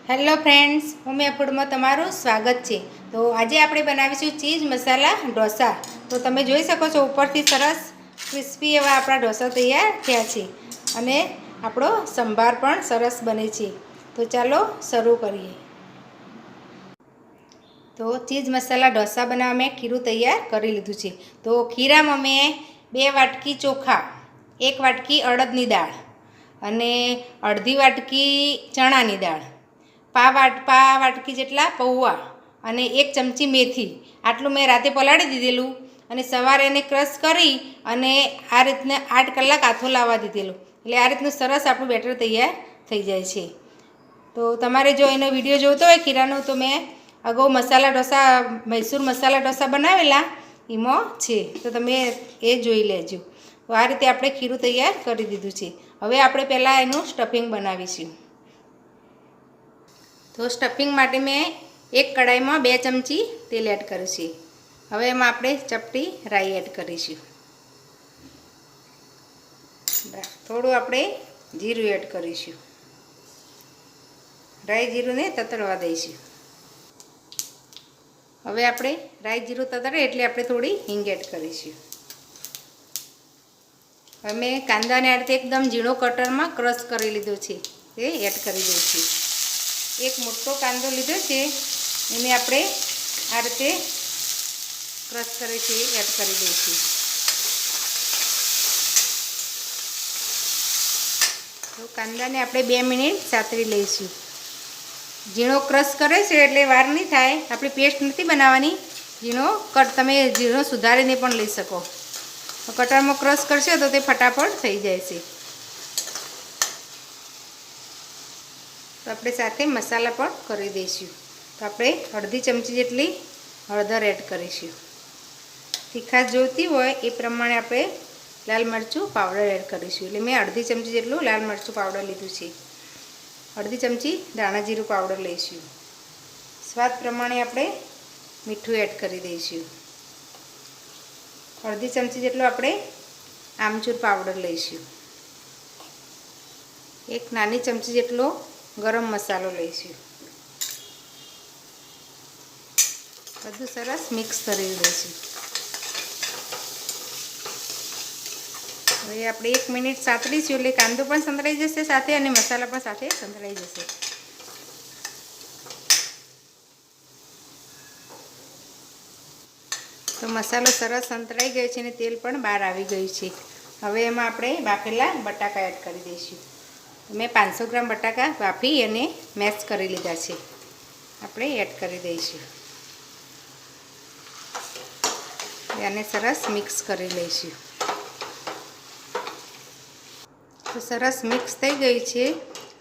Hello friends, Umiya ફૂડમાં તમારું સ્વાગત છે। તો આજે આપણે બનાવીશું ચીઝ મસાલા ઢોસા। તો તમે જોઈ શકો છો ઉપરથી સરસ ક્રિસ્પી એવા આપણા ઢોસા તૈયાર થયા છે અને આપણો સંભાર પણ સરસ બને છે। તો ચાલો શરૂ કરીએ। તો ચીઝ મસાલા ઢોસા બનાવવા મેં ખીરું તૈયાર કરી લીધું છે। તો ખીરામાં મેં 2 વાટકી ચોખા, 1 વાટકી અડદની દાળ અને અડધી વાટકી ચણાની દાળ, પા વાટકી જેટલા પૌવા અને 1 ચમચી મેથી, આટલું મેં રાતે પલાળી દીધેલું અને સવારે એને ક્રશ કરી અને આ રીતના 8 કલાક આથો લાવવા દીધેલું, એટલે આ રીતનું સરસ આપણું બેટર તૈયાર થઈ જાય છે। તો તમારે જો એનો વિડીયો જોતો હોય ખીરાનો, તો મેં અગાઉ મસાલા ઢોસા, મૈસૂર મસાલા ઢોસા બનાવેલા એમાં છે, તો તમે એ જોઈ લેજો। તો આ રીતે આપણે ખીરું તૈયાર કરી દીધું છે। હવે આપણે પહેલાં એનું સ્ટફિંગ બનાવીશું। તો સ્ટફિંગ માટે મેં એક કડાઈમાં 2 ચમચી તેલ એડ કર્યું છે। હવે એમાં આપણે ચપટી રાઈ એડ કરીશું, થોડું આપણે જીરું એડ કરીશું, રાઈ જીરુંને તતડવા દઈશું। હવે આપણે રાઈ જીરું તતડે એટલે આપણે થોડી હિંગ એડ કરીશું। હવે મેં કાંદાને આ રીતે એકદમ ઝીણો કટરમાં ક્રશ કરી લીધો છે, એ એડ કરી દઈશું। એક મોટો કાંદો લીધો છે, એને આપણે આ રીતે ક્રશ કરે છે એડ કરી દઈશું। તો કાંદાને આપણે 2 મિનિટ સાતરી લઈશું। ઝીણો ક્રશ કરે છે એટલે વાર નહીં થાય, આપણી પેસ્ટ નથી બનાવવાની, ઝીણો કટ તમે ઝીણો સુધારીને પણ લઈ શકો। કટરમાં ક્રશ કરશો તો તે ફટાફટ થઈ જાય છે। તો આપણે સાથે મસાલા પણ કરી દઈશું। તો આપણે અડધી ચમચી જેટલી હળદર એડ કરીશું। તીખાશ જોઈતી હોય એ પ્રમાણે આપણે લાલ મરચું પાવડર એડ કરીશું, એટલે મેં અડધી ચમચી જેટલું લાલ મરચું પાવડર લીધું છે। અડધી ચમચી ધાણા જીરું પાવડર લઈશું। સ્વાદ પ્રમાણે આપણે મીઠું એડ કરી દઈશું। અડધી ચમચી જેટલો આપણે આમચૂર પાવડર લઈશું। 1 નાની ચમચી જેટલો ગરમ મસાલો લઈશું। બધું સરસ મિક્સ કરી દઈશું। હવે આપણે 1 મિનિટ સાતરીશું, એટલે કાંદો પણ સંતળાઈ જશે સાથે અને મસાલા પણ સાથે સંતળાઈ જશે। તો મસાલો સરસ સંતળાઈ ગયો છે અને તેલ પણ બહાર આવી ગયું છે। હવે એમાં આપણે બાફેલા બટાકા એડ કરી દઈશું। મેં 500 ગ્રામ બટાકા બાફી અને મેશ કરી લીધા છે, આપણે એડ કરી દઈશું। આને સરસ મિક્સ કરી લઈશું। તો સરસ મિક્સ થઈ ગઈ છે।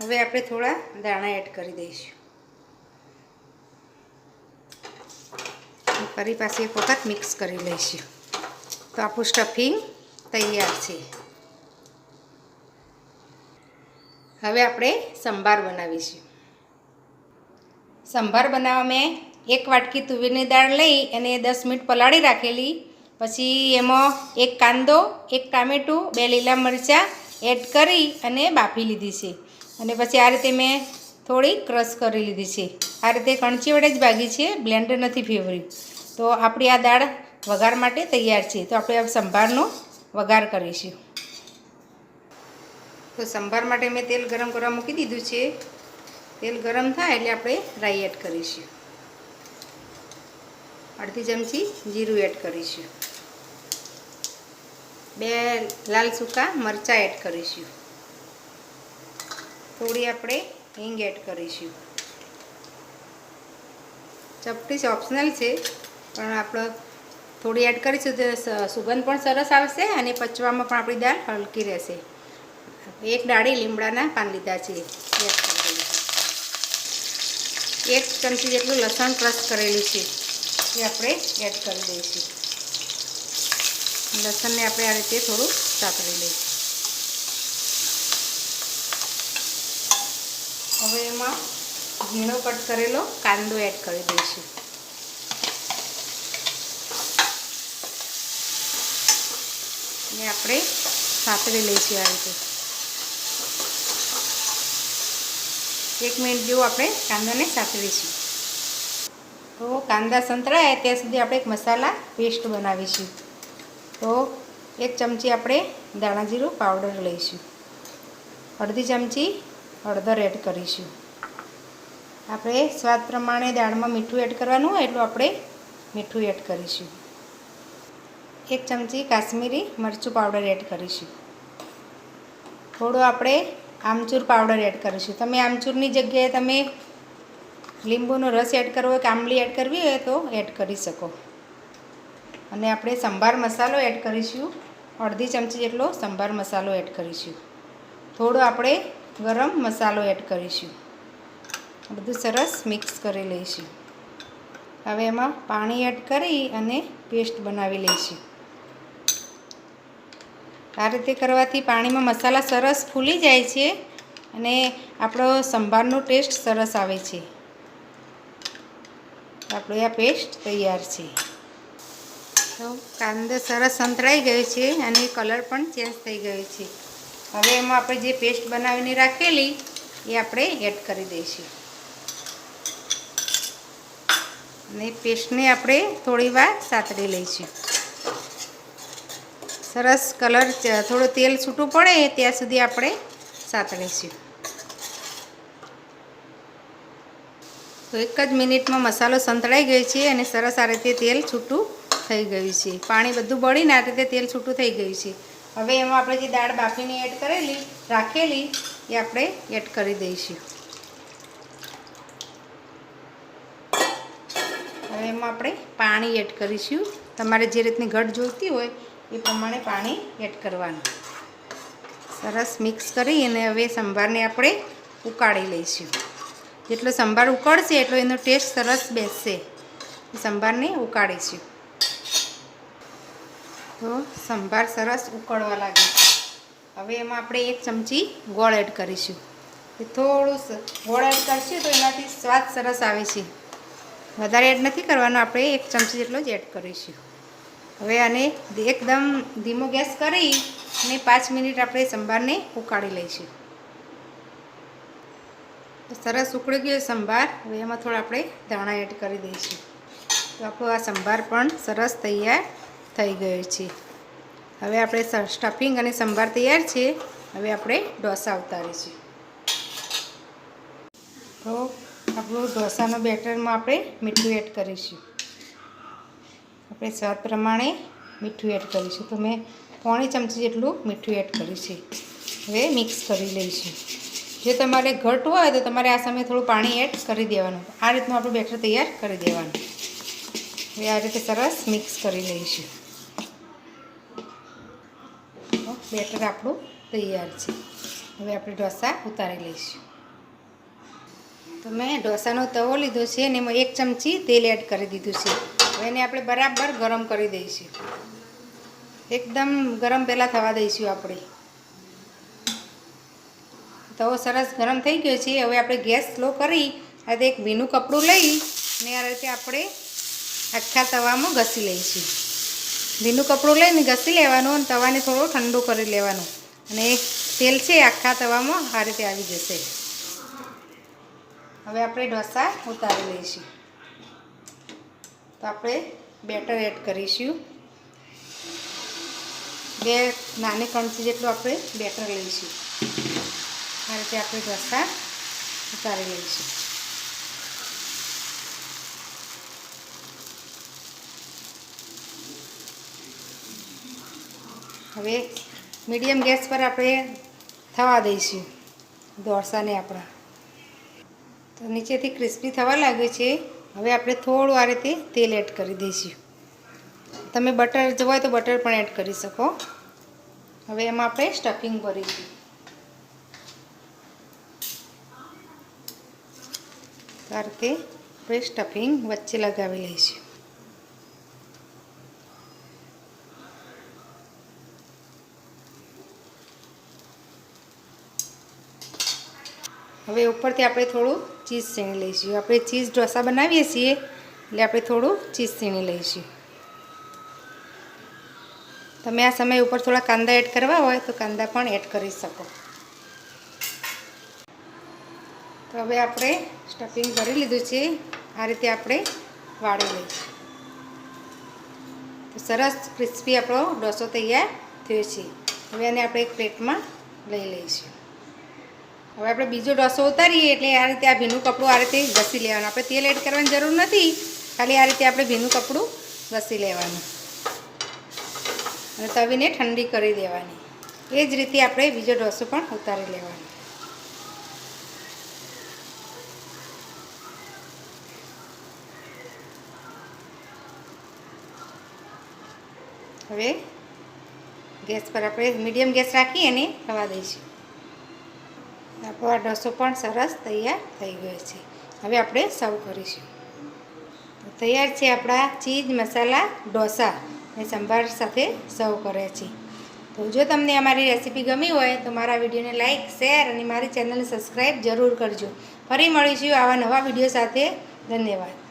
હવે આપણે થોડા દાણા એડ કરી દઈશું। ફરી પાછી એક વખત મિક્સ કરી લઈશું। તો આપણું સ્ટફિંગ તૈયાર છે। હવે આપણે સંભાર બનાવીશું। સંભાર બનાવવા મેં 1 વાટકી તુવેરની દાળ લઈ અને 10 મિનિટ પલાળી રાખેલી, પછી એમાં 1 કાંદો, 1 ટામેટું, 2 લીલા મરચાં એડ કરી અને બાફી લીધી છે, અને પછી આ રીતે મેં થોડી ક્રશ કરી લીધી છે। આ રીતે કણચી વડે જ ભાગી છે, બ્લેન્ડર નથી ફેરવ્યું। તો આપણી આ દાળ વઘાર માટે તૈયાર છે। તો આપણે આ સંભારનો વઘાર કરીશું। તો સંભાર માટે મેં તેલ ગરમ કરવા મૂકી દીધું છે। તેલ ગરમ થાય એટલે આપણે રાઈ એડ કરીશું। અડધી ચમચી જીરું એડ કરીશું। 2 લાલ સૂકા મરચાં એડ કરીશું। થોડી આપણે હિંગ એડ કરીશું। ચપટી ઓપ્શનલ છે, પણ આપણે થોડી એડ કરીશું તો સુગંધ પણ સરસ આવશે અને પચવામાં પણ આપણી દાળ હલકી રહેશે। 1 ડાળી લીમડાના પાન લીધા છે, એડ કરી દઈશું। 1 ચમચી જેટલું લસણ ક્રશ કરેલું છે, એ આપણે એડ કરી દઈશું। લસણને આપણે આ રીતે થોડું સાતળી લઈશું। હવે એમાં ઝીણો કટ કરેલો કાંદો એડ કરી દઈશું। અને આપણે સાતળી લઈશું આ રીતે। 1 મિનિટ જેવું આપણે કાંદાને સાતળીશું. તો કાંદા સંતળાય ત્યાં સુધી આપણે એક મસાલા પેસ્ટ બનાવીશું. તો 1 ચમચી આપણે ધાણા જીરું પાવડર લઈશું. અડધી ચમચી હળદર એડ કરીશું. આપણે સ્વાદ પ્રમાણે દાળમાં મીઠું એડ કરવાનું હોય એટલું આપણે મીઠું એડ કરીશું. 1 ચમચી કાશ્મીરી મરચું પાવડર એડ કરીશું. થોડો આપણે આમચૂર પાવડર એડ કરીશું. તમે આમચૂરની જગ્યાએ તમે લીંબુનો રસ એડ કરવો હોય કે આંબલી એડ કરવી હોય તો એડ કરી શકો. અને આપણે સંભાર મસાલો એડ કરીશું. અડધી ચમચી જેટલો સંભાર મસાલો એડ કરીશું. થોડો આપણે ગરમ મસાલો એડ કરીશું. બધું સરસ મિક્સ કરી લઈશું. હવે એમાં પાણી એડ કરી અને પેસ્ટ બનાવી લઈશું. આ રીતે કરવાથી પાણીમાં મસાલા સરસ ફૂલી જાય છે અને આપણો સંભારનો ટેસ્ટ સરસ આવે છે. આપણો આ પેસ્ટ તૈયાર છે. તો કાંદો સરસ સંતળાઈ ગયો છે અને કલર પણ ચેન્જ થઈ ગયો છે. હવે એમાં આપણે જે પેસ્ટ બનાવીને રાખેલી એ આપણે એડ કરી દઈશું. અને પેસ્ટને આપણે થોડી વાર સાતળી લઈશું. સરસ કલર થોડું તેલ છૂટું પડે ત્યાં સુધી આપણે સાતળીશું. તો 1 જ મિનિટમાં મસાલો સંતળાઈ ગયો છે અને સરસ આ રીતે તેલ છૂટું થઈ ગયું છે. પાણી બધું બળીને આ રીતે તેલ છૂટું થઈ ગયું છે. હવે એમાં આપણે જે દાળ બાફીને એડ કરેલી રાખેલી એ આપણે એડ કરી દઈશું. હવે એમાં આપણે પાણી એડ કરીશું. તમારે જે રીતની ઘટ જોઈતી હોય એ પ્રમાણે પાણી એડ કરવાનું. સરસ મિક્સ કરી અને હવે સંભારને આપણે ઉકાળી લઈશું. જેટલો સંભાર ઉકળશે એટલો એનો ટેસ્ટ સરસ બેસશે. સંભારને ઉકાળીશું. તો સંભાર સરસ ઉકળવા લાગે. હવે એમાં આપણે 1 ચમચી ગોળ એડ કરીશું. થોડું ગોળ એડ કરીશું તો એનાથી સ્વાદ સરસ આવે છે. વધારે એડ નથી કરવાનો, આપણે 1 ચમચી જેટલો જ એડ કરીશું. હવે આને એકદમ ધીમો ગેસ કરી અને 5 મિનિટ આપણે સંભારને ઉકાળી લઈશું. સરસ ઉકળી ગયો સંભાર. હવે એમાં થોડા આપણે ધાણા એડ કરી દઈશું. તો આપણો આ સંભાર પણ સરસ તૈયાર થઈ ગયો છે. હવે આપણે સ્ટફિંગ અને સંભાર તૈયાર છે. હવે આપણે ઢોસા ઉતારીશું. તો આપણું ઢોસાનો બેટરમાં આપણે મીઠું એડ કરીશું. આપણે સ્વાદ પ્રમાણે મીઠું એડ કરીશું. તો મેં 1 ચમચી જેટલું મીઠું એડ કર્યું છે. હવે મિક્સ કરી લઈશું. જો તમારે ઘટ હોય તો તમારે આ સમયે થોડું પાણી એડ કરી દેવાનું. આ રીતનું આપણું બેટર તૈયાર કરી દેવાનું. હવે આ રીતે સરસ મિક્સ કરી લઈશું. બેટર આપણું તૈયાર છે. હવે આપણે ઢોસા ઉતારી લઈશું. તો મેં ઢોસાનો તવો લીધો છે અને એમાં 1 ચમચી તેલ એડ કરી દીધું છે. હવે એને આપણે બરાબર ગરમ કરી દઈશું. એકદમ ગરમ પહેલાં થવા દઈશું આપણે. તવો સરસ ગરમ થઈ ગયો છે. હવે આપણે ગેસ સ્લો કરી આ રીતે એક ભીનું કપડું લઈ અને આ રીતે આપણે આખા તવામાં ઘસી લઈશું. ભીનું કપડું લઈને ઘસી લેવાનું અને તવાને થોડો ઠંડુ કરી લેવાનું. અને તેલ છે આખા તવામાં આ રીતે આવી જશે. હવે આપણે ઢોસા ઉતારી લઈશું. તો આપણે બેટર એડ કરીશું. 2 નાની કણસી જેટલું આપણે બેટર લઈશું. આ રીતે આપણે ઢોસા ઉતારી લઈશું. હવે મીડિયમ ગેસ પર આપણે થવા દઈશું ઢોસાને આપણા. તો નીચેથી ક્રિસ્પી થવા લાગ્યું છે. હવે આપણે થોડું આ રીતે તેલ એડ કરી દઈશું. તમે બટર હોય તો બટર પણ એડ કરી શકો. હવે એમાં આપણે સ્ટફિંગ ભરીશું. આ રીતે આપણે સ્ટફિંગ વચ્ચે લગાવી લઈશું. હવે ઉપરથી આપણે થોડું ચીઝ સીણી લઈશું. આપણે ચીઝ ઢોસા બનાવીએ છીએ એટલે આપણે થોડું ચીઝ સીણી લઈશું. તમે આ સમય ઉપર થોડા કાંદા એડ કરવા હોય તો કાંદા પણ એડ કરી શકો. તો તો હવે આપણે સ્ટફિંગ કરી લીધું છે, આ રીતે આપણે વાળી લઈશું. તો સરસ ક્રિસ્પી આપણો ઢોસો તૈયાર થયો છે. હવે આને આપણે એક પ્લેટમાં લઈ લઈશું. હવે આપણે બીજો ઢોસો ઉતારીએ એટલે આ રીતે આ ભીનું કપડું આ રીતે ઘસી લેવાનું. આપણે તેલ એડ કરવાની જરૂર નથી, ખાલી આ રીતે આપણે ભીનું કપડું ઘસી લેવાનું અને તવીને ઠંડી કરી દેવાની. એ જ રીતે આપણે બીજો ઢોસો પણ ઉતારી લેવાનો. હવે ગેસ પર આપણે મીડિયમ ગેસ રાખી અને થવા દઈશું. આપણો આ ઢોસો પણ સરસ તૈયાર થઈ ગયો છે. હવે આપણે સર્વ કરીશું. તૈયાર છે આપણા ચીઝ મસાલા ઢોસા ને સંભાર સાથે સર્વ કરે છે. તો જો તમને અમારી રેસીપી ગમી હોય તો મારા વિડીયોને લાઇક, શેર અને મારી ચેનલને સબસ્ક્રાઈબ જરૂર કરજો. ફરી મળીશું આવા નવા વિડીયો સાથે. ધન્યવાદ.